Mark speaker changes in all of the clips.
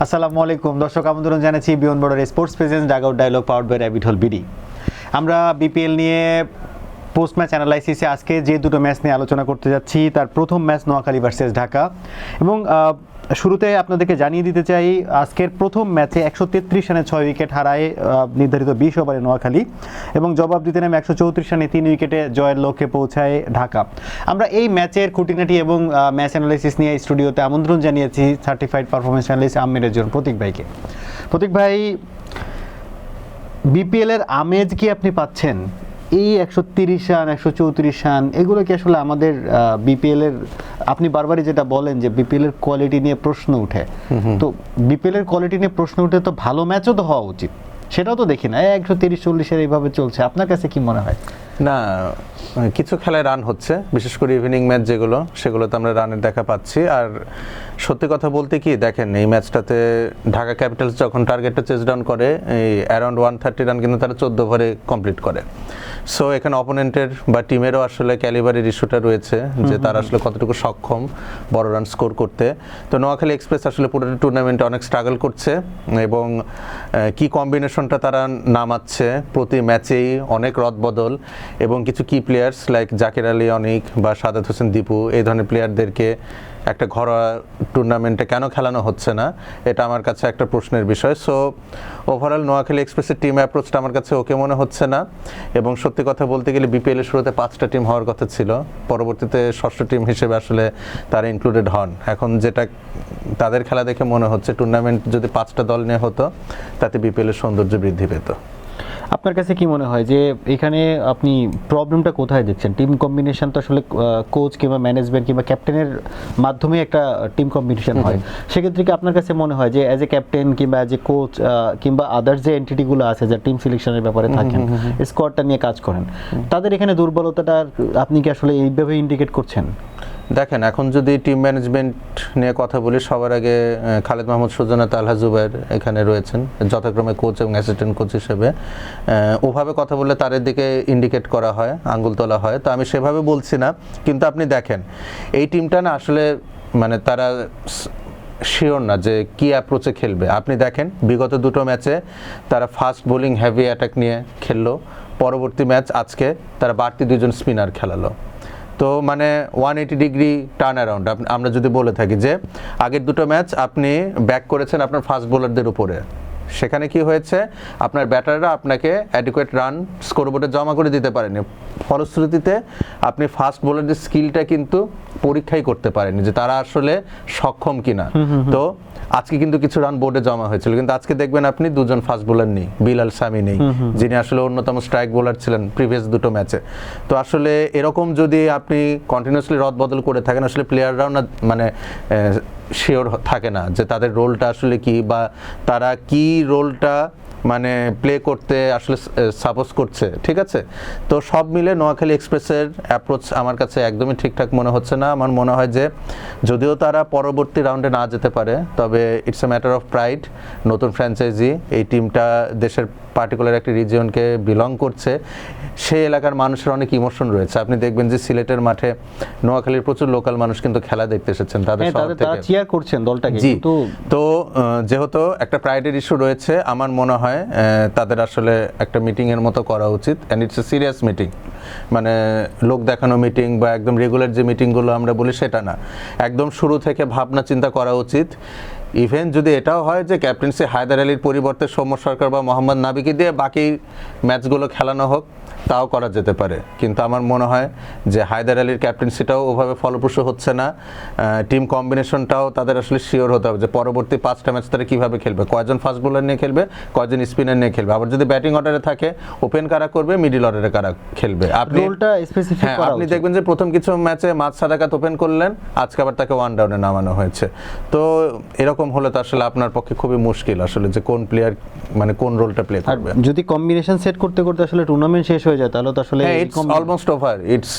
Speaker 1: আসসালামু আলাইকুম দর্শক, আমন্ত্রণ জানাচ্ছি beyond border sports presence dugout dialogue powered by rabbit hole BD. আমরা বিপিএল নিয়ে পোস্ট ম্যাচ অ্যানালাইসিসে আজকে যে দুটো ম্যাচ নিয়ে আলোচনা করতে যাচ্ছি, তার প্রথম ম্যাচ নোয়াখালী ভার্সেস ঢাকা। এবং শুরুতে আপনাদেরকে জানিয়ে দিতে চাই, আজকের প্রথম ম্যাচে 133 রানে 6 উইকেট হারায় নির্ধারিত 20 ওভারে নোয়াখালী, এবং জবাব দিতে নেমে 134 রানে 3 উইকেটে জয়ের লক্ষ্যে পৌঁছায় ঢাকা। আমরা এই ম্যাচের খুঁটিনাটি এবং ম্যাচ অ্যানালাইসিস নিয়ে স্টুডিওতে আমন্ত্রণ জানিয়েছি সার্টিফাইড পারফরমেন্স অ্যানালিস্ট আমিরের জন্য প্রতীক ভাইকে। প্রতীক ভাই, বিপিএলের আমেজ কি আপনি পাচ্ছেন? এই 130 রান 134 রান এগুলো কি আসলে আমাদের বিপিএলের, আপনি বারবারই যেটা বলেন যে বিপিএলের কোয়ালিটি নিয়ে প্রশ্ন উঠে, তো বিপিএলের কোয়ালিটি নিয়ে প্রশ্ন উঠে তো ভালো ম্যাচও তো হওয়া উচিত, সেটাও তো দেখি না। 130-40 এইভাবে চলছে, আপনার কাছে কি মনে হয়?
Speaker 2: না, কিছু খেলায় রান হচ্ছে, বিশেষ করে ইভিনিং ম্যাচ যেগুলো, সেগুলোতে আমরা রানের দেখা পাচ্ছি। আর সত্যি কথা বলতে কি, দেখেন এই ম্যাচটাতে ঢাকা ক্যাপিটালস যখন টার্গেটটা চেস ডাউন করে, এই অ্যারাউন্ড 130 রান কিন্তু তারা 14 ওভারে কমপ্লিট করে। সো এখানে অপোনেন্টের বা টিমেরও আসলে ক্যালিবারের ইস্যুটা রয়েছে যে তারা আসলে কতটুকু সক্ষম বড় রান স্কোর করতে। তো নোয়াখালী এক্সপ্রেস আসলে পুরো টুর্নামেন্টে অনেক স্ট্রাগল করছে, এবং কি কম্বিনেশনটা তারা নামাচ্ছে প্রতি ম্যাচেই, অনেক রদবদল, এবং কিছু কি প্লেয়ার্স লাইক জাকির আলী অনিক বা সাদাত হোসেন দীপু, এই ধরনের প্লেয়ারদেরকে একটা ঘরোয়া টুর্নামেন্টে কেন খেলানো হচ্ছে না, এটা আমার কাছে একটা প্রশ্নের বিষয়। সো ওভারঅল নোয়াখালী এক্সপ্রেসের টিম অ্যাপ্রোচটা আমার কাছে ওকে মনে হচ্ছে না। এবং সত্যি কথা বলতে গেলে বিপিএলের শুরুতে 5টা টিম হওয়ার কথা ছিল, পরবর্তীতে 6ষ্ঠ টিম হিসেবে আসলে তারা ইনক্লুডেড হন। এখন যেটা তাদের খেলা দেখে মনে হচ্ছে, টুর্নামেন্ট যদি 5টা দল নিয়ে হতো তাতে বিপিএলের সৌন্দর্য বৃদ্ধি পেত।
Speaker 1: আপনার কাছে কি মনে হয় যে এখানে আপনি প্রবলেমটা কোথায় দেখছেন? টিম কম্বিনেশন তো আসলে কোচ কিংবা ম্যানেজমেন্ট কিংবা ক্যাপ্টেনের মাধ্যমে একটা টিম কম্বিনেশন হয়, সেক্ষেত্রে কি আপনার কাছে মনে হয় যে অ্যাজ এ ক্যাপ্টেন কিংবা অ্যাজ এ কোচ কিংবা আদার্স যে এন্টিটিগুলো আছে যা টিম সিলেকশনের ব্যাপারে থাকেন, স্কোয়াডটা নিয়ে কাজ করেন, তাদের এখানে দুর্বলতাটা আপনি কি আসলে এইভাবে ইন্ডিকেট করছেন?
Speaker 2: দেখেন, এখন যদি টিম ম্যানেজমেন্ট নিয়ে কথা বলি, সবার আগে খালেদ মাহমুদ সুজন, তালহা জুবায়ের এখানে রয়েছেন যথাক্রমে কোচ এবং অ্যাসিস্ট্যান্ট কোচ হিসেবে। ওভাবে কথা বললে তাদের দিকে ইন্ডিকেট করা হয়, আঙ্গুল তোলা হয়, তো আমি সেভাবে বলছি না। কিন্তু আপনি দেখেন এই টিমটা না আসলে মানে তারা শিওর না যে কি অ্যাপ্রোচে খেলবে। আপনি দেখেন বিগত দুটো ম্যাচে তারা ফাস্ট বোলিং হেভি অ্যাটাক নিয়ে খেললো, পরবর্তী ম্যাচ আজকে তারা বাড়তি 2জন স্পিনার খেলালো। তো মানে 180 ডিগ্রি টার্ন অ্যারাউন্ড আমরা যদি বলে থাকি যে আগের দুটো ম্যাচ আপনি ব্যাক করেছেন আপনার ফাস্ট বোলারদের উপরে, সেখানে কি হয়েছে, আপনার ব্যাটাররা আপনাকে অ্যাডিকুয়েট রান স্কোরবোর্ডে জমা করে দিতে পারেনি, ফলশ্রুতিতে আপনি ফাস্ট বোলারদের স্কিলটা কিন্তু পরীক্ষাই করতে পারেনি যে তারা আসলে সক্ষম কিনা। তো আজকে কিন্তু কিছু রান বোর্ডে জমা হয়েছিল, কিন্তু আজকে দেখবেন আপনি 2জন ফাস্ট বোলার নেই, বিলাল সামি নেই, যিনি আসলে অন্যতম স্ট্রাইক বোলার ছিলেন প্রিভিয়াস দুটো ম্যাচে। তো আসলে এরকম যদি আপনি কন্টিনিউয়াসলি রদ বদল করে থাকেন, আসলে প্লেয়াররাও না মানে শিওর থাকে না যে তাদের রোলটা আসলে কি, বা তারা কি রোলটা মানে প্লে করতে আসলে সাপোজ করছে, ঠিক আছে। তো সব মিলে নোয়াখালী এক্সপ্রেসের অ্যাপ্রোচ আমার কাছে একদমই ঠিকঠাক মনে হচ্ছে না। আমার মনে হয় যে যদিও তারা পরবর্তী রাউন্ডে না যেতে পারে, তবে it's a matter of pride. নতুন ফ্র্যাঞ্চাইজি, এই টিমটা দেশের পার্টিকুলার একটি রিজিয়নকে বিলং করছে, সেই এলাকার মানুষের অনেক ইমোশন রয়েছে। আপনি দেখবেন যে সিলেটের মাঠে নোয়াখালীর প্রচুর লোকাল মানুষ কিন্তু খেলা দেখতে এসেছেন, তাদের শহর থেকে
Speaker 1: চিয়ার করছেন দলটাকে।
Speaker 2: তো যেহেতু একটা প্রাইডের ইস্যু রয়েছে, আমার মনে হয় তাদের আসলে একটা মিটিংয়ের মতো করা উচিত, and it's a serious meeting, মানে লোক দেখানো মিটিং বা একদম রেগুলার যে মিটিংগুলো আমরা বলি সেটা না, একদম শুরু থেকে ভাবনা চিন্তা করা উচিত। ইভেন যদি এটাও হয় যে ক্যাপ্টেন্সি হায়দার আলীর পরিবর্তে সৌম্য সরকার বা মোহাম্মদ নাবিকে দিয়ে বাকি ম্যাচগুলো খেলানো হোক, তাও করা যেতে পারে। কিন্তু আমার মনে হয় যে হায়দার আলীর ক্যাপ্টেন্সিটাও ওভাবে ফলপ্রসূ হচ্ছে না, টিম কম্বিনেশনটাও তাদের আসলে শিওর হতে হবে যে পরবর্তী 5টা ম্যাচ তারা কীভাবে খেলবে, কয়জন ফাস্ট বোলার নিয়ে খেলবে, কয়জন স্পিনার নিয়ে খেলবে, আবার যদি ব্যাটিং অর্ডারে থাকে ওপেন কারা করবে, মিডল অর্ডারে কারা খেলবে। আপনি দেখবেন যে প্রথম কিছু ম্যাচে মাঝ সাদাকাত ওপেন করলেন, আজকে আবার তাকে 1 ডাউনে নামানো হয়েছে। তো এরকম হলে তো আসলে আপনার পক্ষে খুবই মুশকিল আসলে যে কোন প্লেয়ার মানে কোন রোলটা প্লে করবে।
Speaker 1: যদি কম্বিনেশন সেট করতে করতে আসলে টুর্নামেন্ট শেষ হয়ে যায়, তাহলে তো আসলে
Speaker 2: it's almost over, it's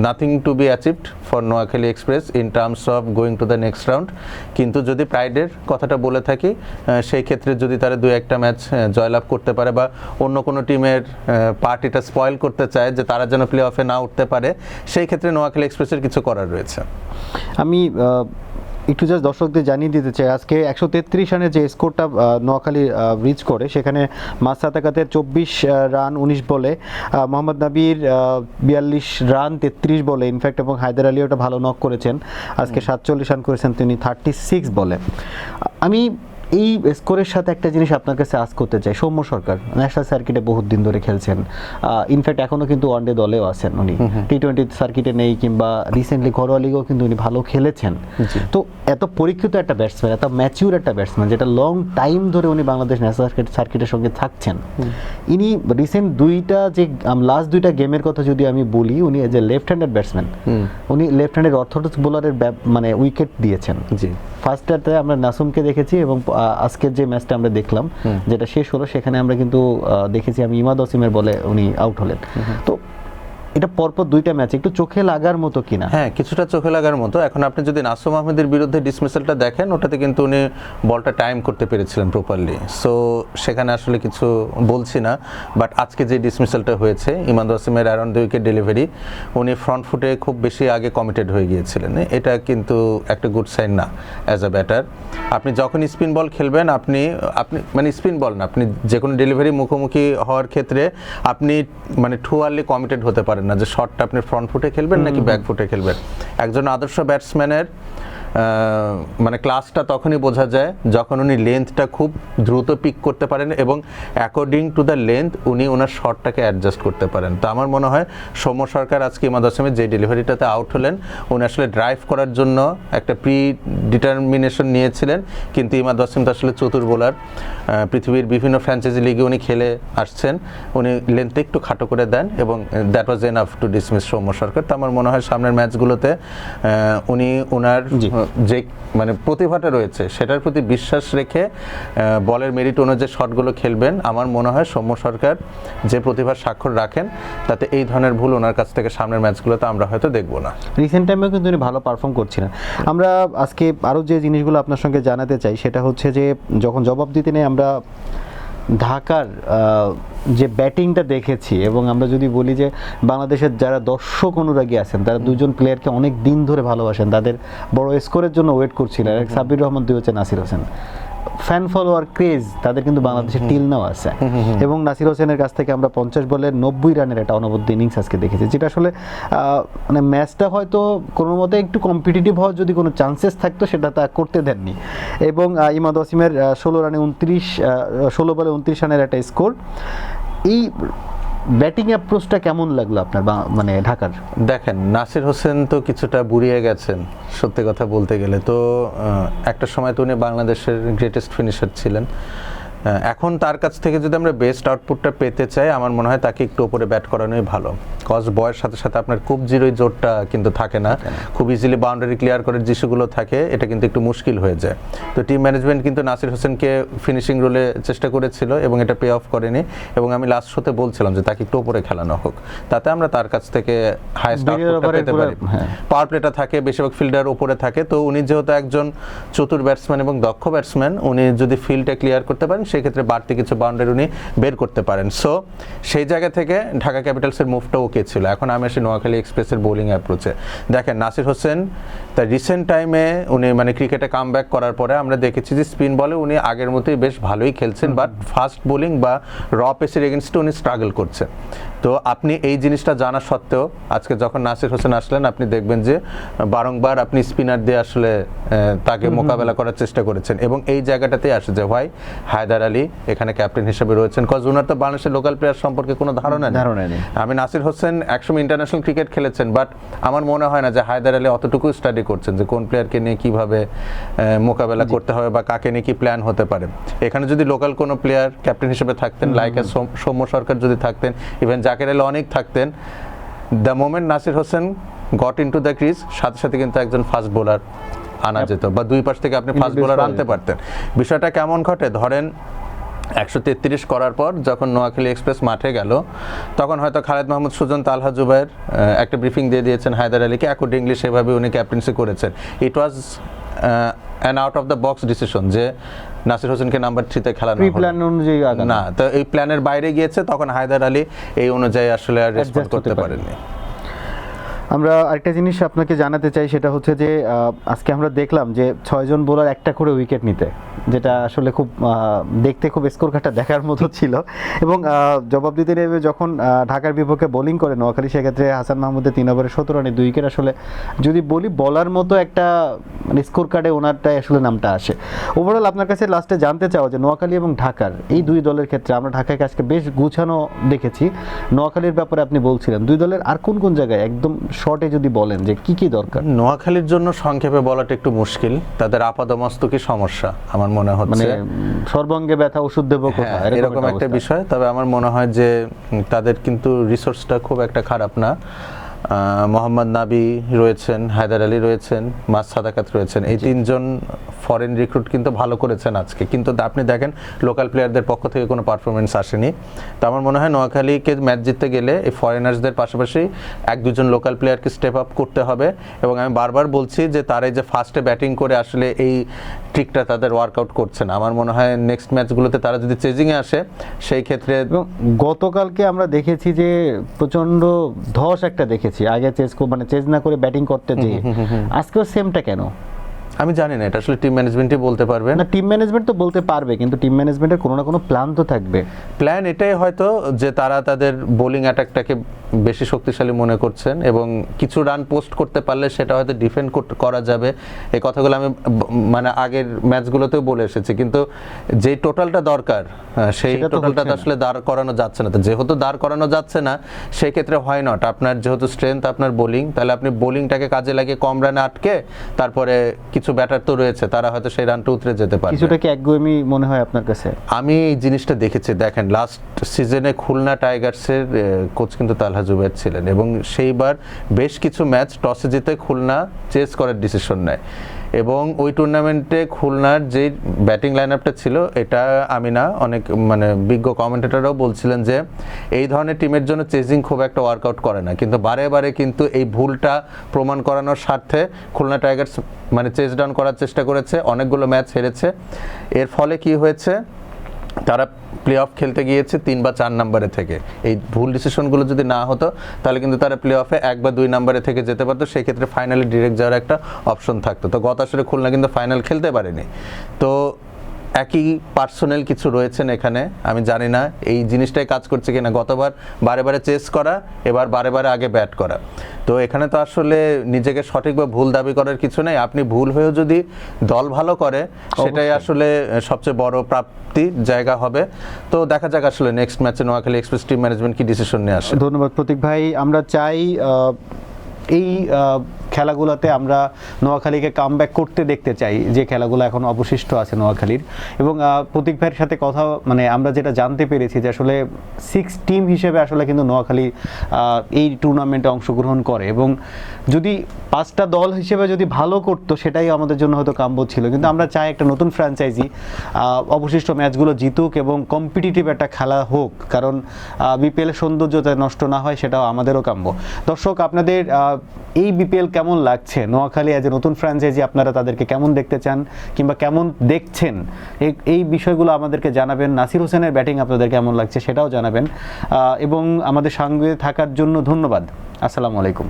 Speaker 2: nothing to B achieved for Noakhali express in terms of going to the next round. কিন্তু যদি প্রাইডের কথাটা বলে থাকি, সেই ক্ষেত্রে যদি তারা 2-1টা ম্যাচ জয়লাভ করতে পারে বা অন্য কোনো টিমের পার্টিটা স্পয়েল করতে চায় যে তারা যেন প্লে অফে না উঠতে পারে, সেই ক্ষেত্রে নোয়াখালী এক্সপ্রেসের কিছু করার রয়েছে।
Speaker 1: আমি একটু জাস্ট দর্শকদের জানিয়ে দিতে চাই, আজকে 133 রানের যে স্কোরটা নোয়াখালী রিচ করে, সেখানে মাসরাত আকাতের 24 রান 19 বলে, মোহাম্মদ নাবির 42 রান 33 বলে ইনফ্যাক্ট, এবং হায়দার আলী ওটা ভালো নক করেছেন, আজকে 47 রান করেছেন তিনি 36 বলে। আমি এই স্কোরের সাথে একটা জিনিস আপনার কাছে আজ করতে চাই, সৌম্য সরকার ন্যাশনাল সার্কিটে বহুত দিন ধরে খেলছেন, ইনফ্যাক্ট এখনও কিন্তু ওয়ানডে দলেও আছেন উনি, টি-20 সার্কিটে নেই, কিংবা রিসেন্টলি ঘরোয়া লিগেও কিন্তু উনি ভালো খেলেছেন। তো এত পরীক্ষিত একটা ব্যাটসম্যান, এত ম্যাচিউর একটা ব্যাটসম্যান, যেটা লং টাইম ধরে উনি বাংলাদেশ ন্যাশনাল সার্কিটের সঙ্গে থাকছেন, ইনি রিসেন্ট লাস্ট দুইটা গেমের কথা যদি আমি বলি, উনি as a left handed batsman, উনি লেফট হ্যান্ডেড অর্থোডক্স বোলারের মানে উইকেট দিয়েছেন।
Speaker 2: জি,
Speaker 1: ফার্স্টটাতে আমরা নাসুমকে দেখেছি, এবং আজকের যে ম্যাচটা আমরা দেখলাম যেটা শেষ হলো, সেখানে আমরা কিন্তু দেখেছি আমি ইমাদ ওসিমের বলে উনি আউট হলেন। তো এটা পরপর দুইটা ম্যাচ একটু চোখে লাগার মতো কিনা?
Speaker 2: হ্যাঁ, কিছুটা চোখে লাগার মতো। এখন আপনি যদি নাসুম আহমেদের বিরুদ্ধে ডিসমিসালটা দেখেন, ওটাতে কিন্তু উনি বলটা টাইম করতে পেরেছিলেন প্রপারলি, সো সেখানে আসলে কিছু বলছি না। বাট আজকে যে ডিসমিসালটা হয়েছে, ইমাদ ওসিমের অ্যারাউন্ড দ্য উইকেট ডেলিভারি, উনি ফ্রন্ট ফুটে খুব বেশি আগে কমিটেড হয়ে গিয়েছিলেন, এটা কিন্তু একটা গুড সাইন না অ্যাজ আ ব্যাটার। আপনি যখন স্পিন বল খেলবেন, আপনি মানে স্পিন বল না, আপনি যে কোনো ডেলিভারি মুখোমুখি হওয়ার ক্ষেত্রে আপনি মানে টু আর্লি কমিটেড হতে পারেন না যে শটটা আপনি ফ্রন্ট ফুটে খেলবেন নাকি ব্যাক ফুটে খেলবেন। একজন আদর্শ ব্যাটসম্যানের মানে ক্লাসটা তখনই বোঝা যায় যখন উনি লেন্থটা খুব দ্রুত পিক করতে পারেন এবং অ্যাকর্ডিং টু দ্য লেন্থ উনি ওনার শটটাকে অ্যাডজাস্ট করতে পারেন। তো আমার মনে হয় সৌম্য সরকার আজকে ইমাদ ওসিমের যে ডেলিভারিটাতে আউট হলেন, উনি আসলে ড্রাইভ করার জন্য একটা প্রি ডিটারমিনেশন নিয়েছিলেন, কিন্তু ইমাদ ওসিম তো আসলে চতুর বোলার, পৃথিবীর বিভিন্ন ফ্র্যাঞ্চাইজি লিগে উনি খেলে আসছেন, উনি লেন্থটা একটু খাটো করে দেন এবং that was enough to dismiss Soumya Sarkar. তো আমার মনে হয় সামনের ম্যাচগুলোতে উনি ওনার যে মানে প্রতিভাটা রয়েছে সেটার প্রতি বিশ্বাস রেখে বলের মেরিট অনুযায়ী শটগুলো খেলবেন। আমার মনে হয় সৌম্য সরকার যে প্রতিভার স্বাক্ষর রাখেন, তাতে এই ধরনের ভুল ওনার কাছ থেকে সামনের ম্যাচগুলোতে আমরা হয়তো দেখবো না।
Speaker 1: রিসেন্ট টাইমেও কিন্তু উনি ভালো পারফর্ম করছিলেন। আমরা আজকে আরও যে জিনিসগুলো আপনার সঙ্গে জানাতে চাই, সেটা হচ্ছে যে যখন জবাব দিতে নেই আমরা ঢাকার যে ব্যাটিংটা দেখেছি, এবং আমরা যদি বলি যে বাংলাদেশের যারা দর্শক অনুরাগী আছেন, তারা দুজন প্লেয়ারকে অনেক দিন ধরে ভালোবাসেন, তাদের বড় স্কোরের জন্য ওয়েট করছিলেন, এক সাব্বির রহমান, দুই হচ্ছে Nasir Hossain. Fan follower craze তাদের কিন্তু বাংলাদেশের টিল নাও আছে, এবং নাসির হোসেনের কাছ থেকে আমরা 50 বলে 90 রানের একটা অনবদ্য ইনিংস আজকে দেখেছি, যেটা আসলে মানে ম্যাচটা হয়তো কোনো মতে একটু কম্পিটিটিভ হওয়ার যদি কোনো চান্সেস থাকতো সেটা তা করতে দেননি। এবং ইমাদ ওসিমের 16 বলে 29 রানের একটা স্কোর। এই ব্যাটিং অ্যাপ্রোচটা কেমন লাগলো আপনার মানে ঢাকার?
Speaker 2: দেখেন, নাসির হোসেন তো কিছুটা বুড়িয়ে গেছেন সত্যি কথা বলতে গেলে। তো একটা সময় তো উনি বাংলাদেশের গ্রেটেস্ট ফিনিশার ছিলেন। এখন তার কাছ থেকে যদি আমরা বেস্ট আউটপুটটা পেতে চাই, আমার মনে হয় তাকে একটু উপরে ব্যাট করানোই ভালো, কজ বয়ের সাথে সাথে আপনার খুব জিরোই জোরটা কিন্তু থাকে না, খুব ইজিলি বাউন্ডারি ক্লিয়ার করার যেগুলো থাকে এটা কিন্তু একটু মুশকিল হয়ে যায়। তো টিম ম্যানেজমেন্ট কিন্তু নাসির হোসেনকে ফিনিশিং রোলে চেষ্টা করেছিল এবং এটা পে অফ করেনি, এবং আমি লাস্ট শোতে বলছিলাম যে তাকে একটু উপরে খেলানো হোক, তাতে আমরা তার কাছ থেকে হাইয়েস্ট আউটপুটটা পেতে পারি। পাওয়ার প্লেটা থাকে, বেশিরভাগ ফিল্ডার উপরে থাকে, তো উনি যেহেতু একজন চতুর ব্যাটসম্যান এবং দক্ষ ব্যাটসম্যান, উনি যদি ফিল্ডটা ক্লিয়ার করতে পারেন সেক্ষেত্রে বাড়তি কিছু বাউন্ডারি উনি বের করতে পারেন। সো সেই জায়গা থেকে ঢাকা ক্যাপিটালসের মুভটা ওকে ছিল। এখন আমি আসি নোয়াখালী এক্সপ্রেসের বোলিং অ্যাপ্রোচে। দেখেন, নাসির হোসেন তার রিসেন্ট টাইমে উনি মানে ক্রিকেটে কাম ব্যাক করার পরে আমরা দেখেছি যে স্পিন বলে উনি আগের মতোই বেশ ভালোই খেলছেন, বাট ফাস্ট বোলিং বা র পেসের এগেনস্টে উনি স্ট্রাগল করছেন। তো আপনি এই জিনিসটা জানা সত্ত্বেও আজকে যখন নাসির হোসেন আসলেন, আপনি দেখবেন যে বারংবার আপনি স্পিনার দিয়ে আসলে তাকে মোকাবেলা করার চেষ্টা করেছেন, এবং এই জায়গাটাতেই আসে যে ভাই হায়দার আলী এখানে ক্যাপ্টেন হিসেবে রয়েছেন, কজ ওনার তো বাংলাদেশের লোকাল প্লেয়ার সম্পর্কে কোনো ধারণা নেই। আমি নাসির হোসেন একসময় ইন্টারন্যাশনাল ক্রিকেট খেলেছেন, বাট আমার মনে হয় না যে হায়দার আলী অতটুকু স্টাডি করছেন যে কোন প্লেয়ারকে নিয়ে কিভাবে মোকাবেলা করতে হবে বা কাকে নিয়ে কি প্ল্যান হতে পারে। এখানে যদি লোকাল কোনো প্লেয়ার ক্যাপ্টেন হিসেবে থাকতেন, লাইক সৌম্য সরকার যদি থাকতেন, ইভেন জাকের আলী অনেক থাকতেন, the moment Nasir Hossain got in to the crease, সাথে সাথে কিন্তু একজন ফাস্ট বোলার আনা যেত, বা দুই পাশ থেকে আপনি ফাস্ট বোলার আনতে পারতেন। বিষয়টা কেমন ঘটে, ধরেন 133 করার পর যখন নোয়াখালী এক্সপ্রেস মাঠে গেল, তখন হয়তো খালেদ মাহমুদ সুজন, তালহা জুবায়ের একটা ব্রিফিং দিয়ে দিয়েছেন হায়দার আলীকে, অ্যাকর্ডিংলি সেভাবে উনি ক্যাপ্টেন্সি করেছেন। It was an out of the box decision যে নাসির হোসেনকে নাম্বার 3-তে খেলানো না, তো এই প্ল্যানের বাইরে গিয়েছে, তখন হায়দার আলী এই অনুযায়ী আসলে আর রেসপন্ড করতে পারেননি।
Speaker 1: আমরা আরেকটা জিনিস আপনাকে জানাতে চাই, সেটা হচ্ছে যে আজকে আমরা দেখলাম যে 6 জন বোলার একটা করে উইকেট নিতে, যেটা আসলে খুব দেখতে খুব স্কোর কাটা দেখার মতো ছিল। এবং জবাব দিতে নেমে যখন ঢাকার বিপক্ষে বোলিং করে নোয়াখালী, সেক্ষেত্রে হাসান মাহমুদের 3 ওভারে 17 রানে 2 উইকেট। আসলে যদি বলি বলার মতো একটা স্কোর কার্ডে ওনারটাই আসলে নামটা আসে। ওভারঅল আপনার কাছে লাস্টে জানতে চাও যে নোয়াখালী এবং ঢাকার এই দুই দলের ক্ষেত্রে আমরা ঢাকাকে আজকে বেশ গুছানো দেখেছি, নোয়াখালীর ব্যাপারে আপনি বলছিলেন দুই দলের আর কোন কোন জায়গায় একদম শর্টে যদি বলেন যে কি কি দরকার?
Speaker 2: নোয়াখালীর জন্য সংক্ষেপে বলাটা একটু মুশকিল, তাদের আপাদমস্তকই সমস্যা আমার মনে
Speaker 1: মানে
Speaker 2: হচ্ছে,
Speaker 1: সর্বাঙ্গে ব্যথা ওষুধ দেবো কোথায়,
Speaker 2: এরকম একটা বিষয়। তবে আমার মনে হয় যে তাদের কিন্তু রিসোর্সটা খুব একটা খারাপ না। মোহাম্মদ নাবি রয়েছেন, হায়দার আলী রয়েছেন, মাস সাদাকাত রয়েছেন, এই তিনজন ফরেন রিক্রুট কিন্তু ভালো করেছেন আজকে, কিন্তু আপনি দেখেন লোকাল প্লেয়ারদের পক্ষ থেকে কোনো পারফরমেন্স আসেনি। তো আমার মনে হয় নোয়াখালীকে ম্যাচ জিততে গেলে এই ফরেনার্সদের পাশাপাশি 1-2 জন লোকাল প্লেয়ারকে স্টেপ আপ করতে হবে। এবং আমি বারবার বলছি যে তারা যে ফার্স্টে ব্যাটিং করে আসলে এই ট্রিকটা তাদের ওয়ার্কআউট করছে না। আমার মনে হয় নেক্সট ম্যাচগুলোতে তারা যদি চেজিংয়ে আসে সেই ক্ষেত্রে।
Speaker 1: এবং গতকালকে আমরা দেখেছি যে প্রচন্ড ধস একটা দেখেছি, আগে চেজ না করে ব্যাটিং করতে যেয়ে, আজকেও সেমটা কেন
Speaker 2: আমি জানি না, এটা আসলে টিম ম্যানেজমেন্টই বলতে পারবে।
Speaker 1: না, টিম ম্যানেজমেন্ট তো বলতে পারবে, কিন্তু টিম ম্যানেজমেন্টের কোনো না কোনো প্ল্যান তো থাকবে।
Speaker 2: প্ল্যান এটাই হয়তো যে তারা তাদের বোলিং অ্যাটাকটাকে বেশি শক্তিশালী মনে করছেন এবং কিছু রান পোস্ট করতে পারলে সেটা হয়তো ডিফেন্ড করা যাবে। এই কথাগুলো আমি মানে আগের ম্যাচগুলোতেও বলে এসেছি, কিন্তু যে টোটালটা দরকার সেই টোটালটা তো আসলে দাঁড় করানো যাচ্ছে না। তো যেহেতু দাঁড় করানো যাচ্ছে না, সেই ক্ষেত্রে হয় নট আপনার যেহেতু স্ট্রেংথ আপনার বোলিং, তাহলে আপনি বোলিংটাকে কাজে লাগিয়ে কম রানে আটকে তারপরে কিছু ব্যাটার তো রয়েছে, তারা হয়তো সেই রানটা উতরে যেতে পারে।
Speaker 1: কিছুটা কি একগুঁয়েমি মনে হয় আপনার কাছে?
Speaker 2: আমি এই জিনিসটা দেখেছি, দেখেন লাস্ট সিজনে খুলনা টাইগার্সের কোচ কিন্তু তালহা জুবের ছিলেন এবং সেইবার বেশ কিছু ম্যাচ টসে জিতে খুলনা চেস করার ডিসিশন নেয় এবং ওই টুর্নামেন্টে খুলনার যে ব্যাটিং লাইন আপটা ছিল, এটা আমি না, অনেক মানে বিজ্ঞ কমেন্টেটররাও বলছিলেন যে এই ধরনের টিমের জন্য চেজিং খুব একটা ওয়ার্কআউট করে না, কিন্তু বারে বারে কিন্তু এই ভুলটা প্রমাণ করানোর স্বার্থে খুলনা টাইগার্স মানে চেস ডাউন করার চেষ্টা করেছে, অনেকগুলো ম্যাচ হেরেছে। এর ফলে কি হয়েছে, তারা প্লে অফ খেলতে গিয়েছে 3 বা 4 নম্বরে থেকে। এই ভুল ডিসিশনগুলো যদি না হতো তাহলে কিন্তু তারা প্লে অফে 1 বা 2 নম্বরে থেকে যেতে পারতো, সেই ক্ষেত্রে ফাইনালে ডিরেক্ট যাওয়ার একটা অপশন থাকতো। তো গত আসরে খুলনা কিন্তু ফাইনাল খেলতে পারেনি। তো একই পার্সোনাল কিছু রয়েছেন এখানে, আমি জানি না এই জিনিসটাই কাজ করছে কিনা। গতবার বারে বারে চেস করা, এবার বারে বারে আগে ব্যাট করা। তো এখানে তো আসলে নিজেকে সঠিক বা ভুল দাবি করার কিছু নেই। আপনি ভুল হয়েও যদি দল ভালো করে সেটাই আসলে সবচেয়ে বড় প্রাপ্তির জায়গা হবে। তো দেখা যাক আসলে নেক্সট ম্যাচে নোয়াখালী এক্সপ্রেস টিম ম্যানেজমেন্ট কি ডিসিশন নিয়ে আসে।
Speaker 1: ধন্যবাদ প্রতীক ভাই। আমরা চাই এই খেলাগুলোতে আমরা নোয়াখালীকে কামব্যাক করতে দেখতে চাই, যে খেলাগুলো এখন অবশিষ্ট আছে নোয়াখালীর। এবং প্রতীক ভাইয়ের সাথে কথা মানে আমরা যেটা জানতে পেরেছি যে আসলে 6 টিম হিসেবে আসলে কিন্তু নোয়াখালী এই টুর্নামেন্টে অংশগ্রহণ করে, এবং যদি 5টা দল হিসেবে যদি ভালো করতো সেটাই আমাদের জন্য হয়তো কাম্য ছিল। কিন্তু আমরা চাই একটা নতুন ফ্র্যাঞ্চাইজি অবশিষ্ট ম্যাচগুলো জিতুক এবং কম্পিটিটিভ একটা খেলা হোক, কারণ বিপিএলের সৌন্দর্য যাতে নষ্ট না হয় সেটাও আমাদেরও কাম্য। দর্শক, আপনাদের এই বিপিএল কেমন লাগছে, নোয়াখালী এজ এ নতুন ফ্র্যাঞ্চাইজি আপনারা তাদেরকে কেমন দেখতে চান কিংবা কেমন দেখছেন, এই বিষয়গুলো আমাদেরকে জানাবেন। নাসির হোসেনের ব্যাটিং আপনাদের কেমন লাগছে সেটাও জানাবেন, এবং আমাদের সঙ্গে থাকার জন্য ধন্যবাদ। আসসালামু আলাইকুম।